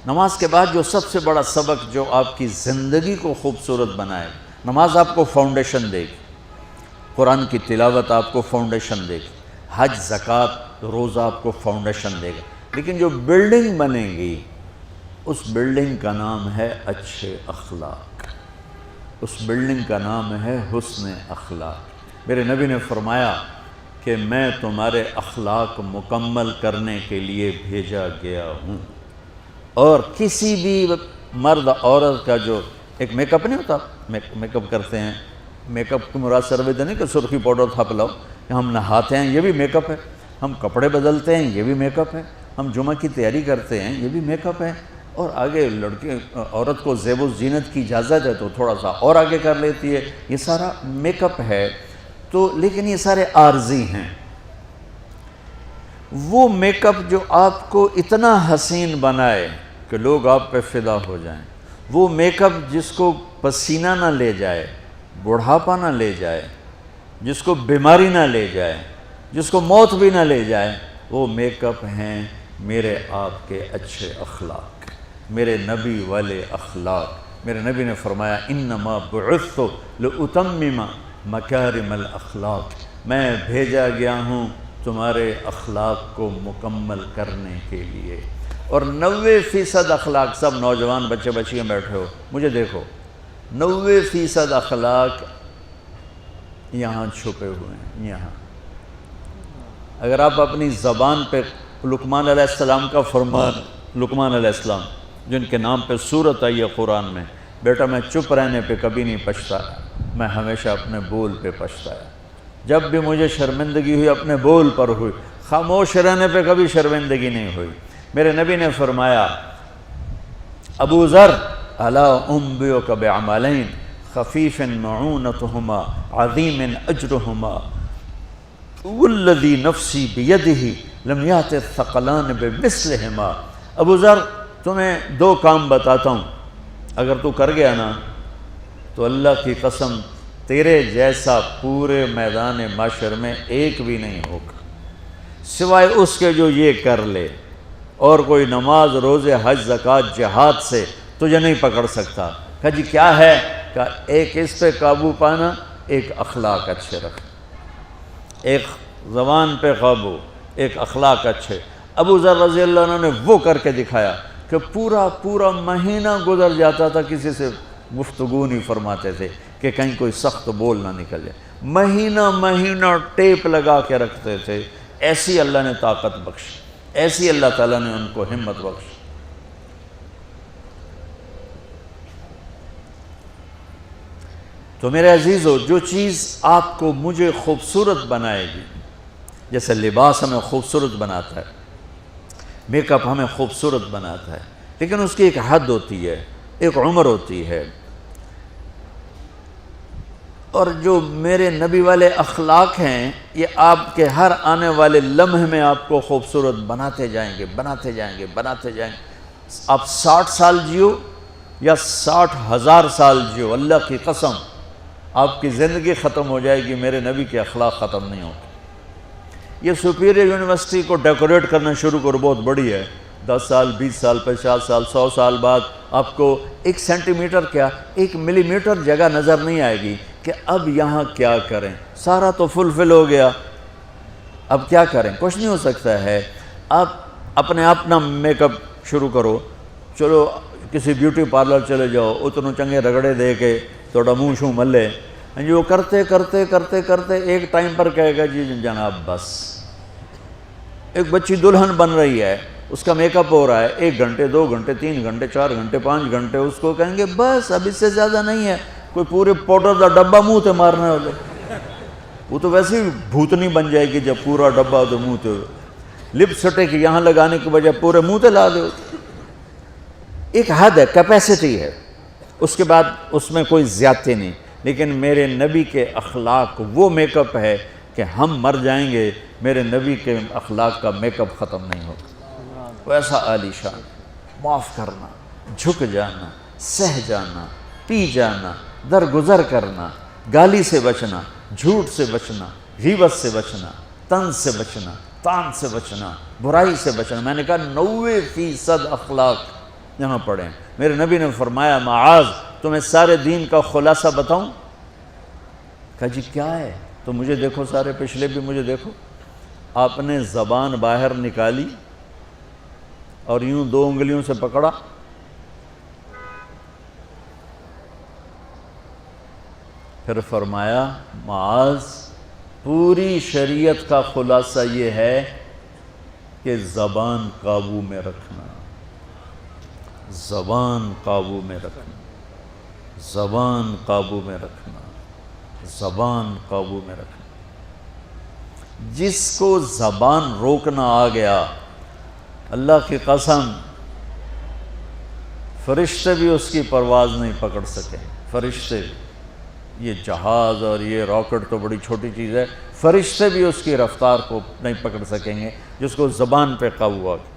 نماز کے بعد جو سب سے بڑا سبق جو آپ کی زندگی کو خوبصورت بنائے، نماز آپ کو فاؤنڈیشن دے گی، قرآن کی تلاوت آپ کو فاؤنڈیشن دے گی، حج، زکوٰۃ، روزہ آپ کو فاؤنڈیشن دے گا، لیکن جو بلڈنگ بنے گی اس بلڈنگ کا نام ہے اچھے اخلاق، اس بلڈنگ کا نام ہے حسن اخلاق۔ میرے نبی نے فرمایا کہ میں تمہارے اخلاق مکمل کرنے کے لیے بھیجا گیا ہوں، اور کسی بھی مرد عورت کا جو ایک میک اپ نہیں ہوتا، میک اپ کرتے ہیں، میک اپ کی مراد سروے نہیں کہ سرخی پاؤڈر تھاپ لاؤ، ہم نہاتے ہیں یہ بھی میک اپ ہے، ہم کپڑے بدلتے ہیں یہ بھی میک اپ ہے، ہم جمعہ کی تیاری کرتے ہیں یہ بھی میک اپ ہے، اور آگے عورت کو زیب و زینت کی اجازت ہے تو تھوڑا سا اور آگے کر لیتی ہے، یہ سارا میک اپ ہے۔ تو لیکن یہ سارے عارضی ہیں۔ وہ میک اپ جو آپ کو اتنا حسین بنائے کہ لوگ آپ پہ فدا ہو جائیں، وہ میک اپ جس کو پسینہ نہ لے جائے، بڑھاپا نہ لے جائے، جس کو بیماری نہ لے جائے، جس کو موت بھی نہ لے جائے، وہ میک اپ ہیں میرے آپ کے اچھے اخلاق، میرے نبی والے اخلاق۔ میرے نبی نے فرمایا انما بعثت لاتمم مکارم الاخلاق، میں بھیجا گیا ہوں تمہارے اخلاق کو مکمل کرنے کے لیے۔ اور 90% اخلاق، سب نوجوان بچے بچیاں بیٹھے ہو مجھے دیکھو، 90% اخلاق یہاں چھپے ہوئے ہیں۔ یہاں اگر آپ اپنی زبان پہ لقمان علیہ السلام کا فرمان، لقمان علیہ السلام جن کے نام پہ سورت آئی ہے قرآن میں، بیٹا میں چپ رہنے پہ کبھی نہیں پچھتایا، میں ہمیشہ اپنے بول پہ پچھتایا، جب بھی مجھے شرمندگی ہوئی اپنے بول پر ہوئی، خاموش رہنے پہ کبھی شرمندگی نہیں ہوئی۔ میرے نبی نے فرمایا ابو ذر الا انبئک بعملین خفیف معونتہما عظیم اجرہما والذی نفسی بیدہ لم یأت الثقلان بمثلہما۔ ابو ذر تمہیں 2 کام بتاتا ہوں، اگر تو کر گیا نا تو اللہ کی قسم تیرے جیسا پورے میدان معاشر میں ایک بھی نہیں ہوگا، سوائے اس کے جو یہ کر لے، اور کوئی نماز، روزے، حج، زکوٰۃ، جہاد سے تجھے نہیں پکڑ سکتا۔ کہا جی کیا ہے؟ کہا ایک اس پہ قابو پانا، ایک اخلاق اچھے رکھنا، ایک زبان پہ قابو، ایک اخلاق اچھے۔ ابو ذر رضی اللہ عنہ نے وہ کر کے دکھایا کہ پورا مہینہ گزر جاتا تھا، کسی سے گفتگو نہیں فرماتے تھے کہ کہیں کوئی سخت بول نہ نکل جائے، مہینہ ٹیپ لگا کے رکھتے تھے۔ ایسی اللہ نے طاقت بخشی، ایسی اللہ تعالیٰ نے ان کو ہمت بخشی۔ تو میرے عزیزو، جو چیز آپ کو مجھے خوبصورت بنائے گی، جیسے لباس ہمیں خوبصورت بناتا ہے، میک اپ ہمیں خوبصورت بناتا ہے، لیکن اس کی ایک حد ہوتی ہے، ایک عمر ہوتی ہے، اور جو میرے نبی والے اخلاق ہیں یہ آپ کے ہر آنے والے لمحے میں آپ کو خوبصورت بناتے جائیں گے، بناتے جائیں گے، بناتے جائیں گے۔ آپ 60 سال جیو یا 60,000 سال جیو، اللہ کی قسم آپ کی زندگی ختم ہو جائے گی، میرے نبی کے اخلاق ختم نہیں ہوگے۔ یہ سپیریئر یونیورسٹی کو ڈیکوریٹ کرنا شروع کرو، بہت بڑی ہے، 10 سال، 20 سال، 50 سال، 100 سال بعد آپ کو 1 سینٹی میٹر کیا 1 ملی میٹر جگہ نظر نہیں آئے گی کہ اب یہاں کیا کریں، سارا تو فل ہو گیا، اب کیا کریں، کچھ نہیں ہو سکتا ہے۔ آپ اپنے آپ نہ میک اپ شروع کرو، چلو کسی بیوٹی پارلر چلے جاؤ، اتنوں چنگے رگڑے دے کے تھوڑا منہ شوں ملے، جو کرتے کرتے کرتے کرتے ایک ٹائم پر کہے گا جی جناب بس۔ ایک بچی دلہن بن رہی ہے، اس کا میک اپ ہو رہا ہے، 1 گھنٹے 2 گھنٹے 3 گھنٹے 4 گھنٹے 5 گھنٹے، اس کو کہیں گے بس اب اس سے زیادہ نہیں ہے، کوئی پورے پاؤڈر کا ڈبہ منہ تے مارنا ہو جائے، وہ تو ویسے ہی بھوتنی بن جائے گی جب پورا ڈبہ تو منہ تے، لپ سٹک یہاں لگانے کے بجائے پورے منہ تے لا دو۔ ایک حد ہے، کیپیسٹی ہے، اس کے بعد اس میں کوئی زیادتی نہیں۔ لیکن میرے نبی کے اخلاق وہ میک اپ ہے کہ ہم مر جائیں گے، میرے نبی کے اخلاق کا میک اپ ختم نہیں ہوگا۔ ویسا عالی شان، معاف کرنا، جھک جانا، سہ جانا، پی جانا، درگزر کرنا، گالی سے بچنا، جھوٹ سے بچنا، غیبت سے بچنا، طنز سے بچنا، طعن سے بچنا، برائی سے بچنا۔ میں نے کہا 90% اخلاق یہاں پڑھیں۔ میرے نبی نے فرمایا معاذ تمہیں سارے دین کا خلاصہ بتاؤں؟ کہا جی کیا ہے؟ تو مجھے دیکھو، سارے پچھلے بھی مجھے دیکھو۔ آپ نے زبان باہر نکالی اور یوں 2 انگلیوں سے پکڑا، پھر فرمایا معاذ پوری شریعت کا خلاصہ یہ ہے کہ زبان قابو میں رکھنا، زبان قابو میں رکھنا، زبان قابو میں رکھنا، زبان قابو میں رکھنا۔ جس کو زبان روکنا آ گیا، اللہ کی قسم فرشتے بھی اس کی پرواز نہیں پکڑ سکے، فرشتے بھی۔ یہ جہاز اور یہ راکٹ تو بڑی چھوٹی چیز ہے، فرشتے بھی اس کی رفتار کو نہیں پکڑ سکیں گے جس کو زبان پہ قابو آ گیا۔